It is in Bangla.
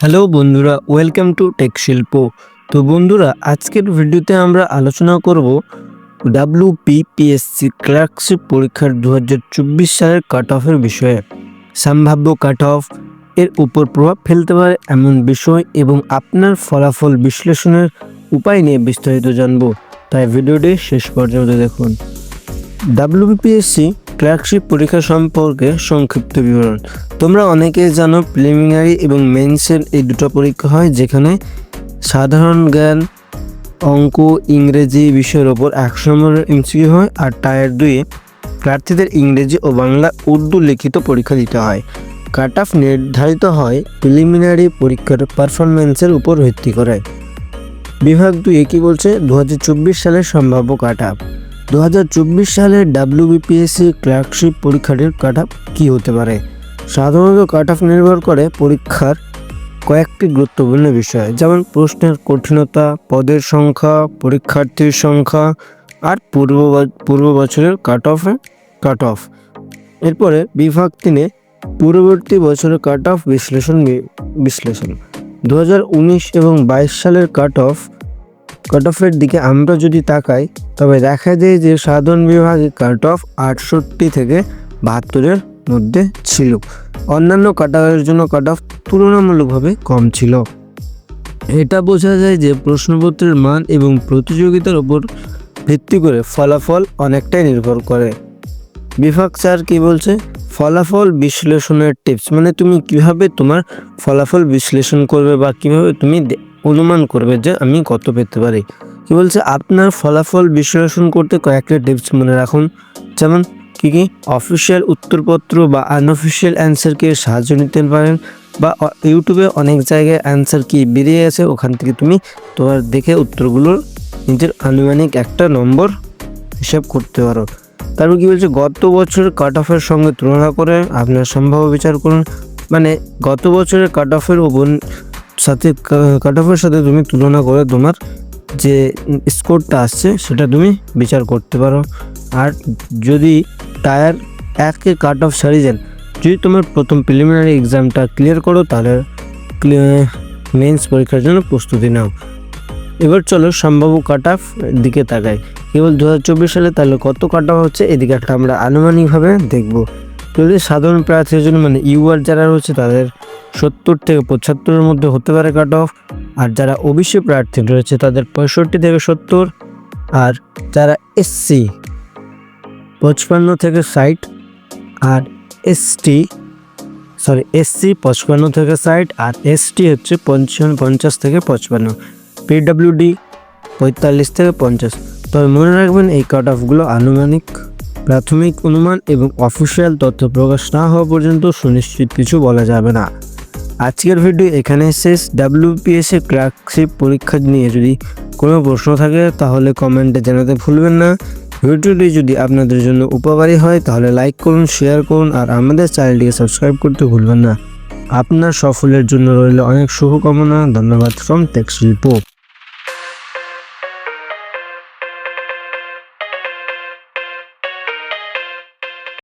হ্যালো বন্ধুরা, ওয়েলকাম টু টেক শিল্প। তো বন্ধুরা, আজকের ভিডিওতে আমরা আলোচনা করব WPPSC ক্লার্কশিপ পরীক্ষার 2024 সালের কাট অফের বিষয়ে। সম্ভাব্য কাট অফ এর উপর প্রভাব ফেলতে পারে এমন বিষয় এবং আপনার ফলাফল বিশ্লেষণের উপায় নিয়ে বিস্তারিত জানব, তাই ভিডিওটি শেষ পর্যন্ত দেখুন। WPPSC ক্লার্কশিপ পরীক্ষা সম্পর্কে সংক্ষিপ্ত বিবরণ। তোমরা অনেকেই জানো, প্রিলিমিনারি এবং মেন্সের এই দুটো পরীক্ষা হয়, যেখানে সাধারণ জ্ঞান, অঙ্ক, ইংরেজি বিষয়ের ওপর 100 নম্বরের এমসিকিউ হয়, আর টায়ার 2-এ প্রার্থীদের ইংরেজি ও বাংলা উর্দু লিখিত পরীক্ষা দিতে হয়। কাট অফ নির্ধারিত হয় প্রিলিমিনারি পরীক্ষার পারফরমেন্সের উপর ভিত্তি করে। বিভাগ 2-এ কি বলছে? 2024 সালের সম্ভাব্য কাট অফ। 2024 সালের WPPSC ক্লার্কশিপ পরীক্ষাটির কাট অফ কী হতে পারে? সাধারণত কাট অফ নির্ভর করে পরীক্ষার কয়েকটি গুরুত্বপূর্ণ বিষয়, যেমন প্রশ্নের কঠিনতা, পদের সংখ্যা, পরীক্ষার্থীর সংখ্যা আর পূর্ব বছরের কাট অফ। এরপরে বিভাগ 3-এ পূর্ববর্তী বছরের কাট অফ বিশ্লেষণ। 2019 এবং 22 সালের কাট অফের দিকে আমরা যদি তাকাই, তবে দেখা যায় যে সাধারণ বিভাগে কাট অফ 68 থেকে 72-এর মধ্যে ছিল। অন্যান্য ক্যাটাগরির জন্য কাট অফ তুলনামূলকভাবে কম ছিল। এটা বোঝা যায় যে প্রশ্নপত্রের মান এবং প্রতিযোগিতার উপর ভিত্তি করে ফলাফল অনেকটাই নির্ভর করে। বিভাগ 4 কি বলছে? ফলাফল বিশ্লেষণের টিপস, মানে তুমি কিভাবে তোমার ফলাফল বিশ্লেষণ করবে বা কিভাবে তুমি অনুমান করবে যে আমি কত পেতে পারি। কি বলছে? আপনার ফলাফল বিশ্লেষণ করতে কয়েকটা টিপস মনে রাখুন, যেমন কি অফিসিয়াল উত্তরপত্র বা আনঅফিসিয়াল অ্যান্সারকে সাহায্য নিতে পারেন, বা ইউটিউবে অনেক জায়গায় অ্যান্সার কি বেরিয়ে আছে, ওখান থেকে তুমি তোমার দেখে উত্তরগুলোর নিজের আনুমানিক একটা নম্বর হিসাব করতে পারো। তারপর কি বলছে? গত বছরের কাট অফের সঙ্গে তুলনা করে আপনার সম্ভাব্য বিচার করুন, মানে গত বছরের কাট অফের সাথে তুমি তুলনা করে তোমার যে স্কোরটা আসছে সেটা তুমি বিচার করতে পারো। আর যদি টায়ার 1-এর কাট অফ সারিয়ে যান, যদি তোমার প্রথম প্রিলিমিনারি এক্সামটা ক্লিয়ার করো, তাহলে মেন্স পরীক্ষার জন্য প্রস্তুতি নাও। এবার চলো সম্ভাব্য কাট অফ দিকে তাকাই। কেবল 2024 সালে তাহলে কত কাট অফ হচ্ছে, এদিকে একটা আমরা আনুমানিকভাবে দেখব। যদি সাধারণ প্রার্থীর জন্য, মানে ইউআর যারা রয়েছে, তাদের 70 থেকে 75-এর মধ্যে হতে পারে কাট অফ। আর যারা ওবিসি প্রার্থী রয়েছে তাদের 65 থেকে 70, আর যারা এসসি 55 থেকে 60, আর এসসি 55 থেকে 60, আর এসটি হচ্ছে 50 থেকে 55, পিডব্লিউডি 45 থেকে 50। তবে মনে রাখবেন, এই কাট অফগুলো আনুমানিক, প্রাথমিক অনুমান এবং অফিসিয়াল তথ্য প্রকাশ না হওয়া পর্যন্ত সুনিশ্চিত কিছু বলা যাবে না। আজকের ভিডিও এখানে শেষ। WPPSC ক্লার্কশিপ পরীক্ষা নিয়ে যদি কোনো প্রশ্ন থাকে তাহলে কমেন্টে জানাতে ভুলবেন না। ভিডিওটি যদি আপনাদের জন্য উপকারী হয় তাহলে লাইক করুন, শেয়ার করুন, আর আমাদের চ্যানেলটিকে সাবস্ক্রাইব করতে ভুলবেন না। আপনার সফলের জন্য রইল অনেক শুভকামনা। ধন্যবাদ ফ্রম টেক শিল্প।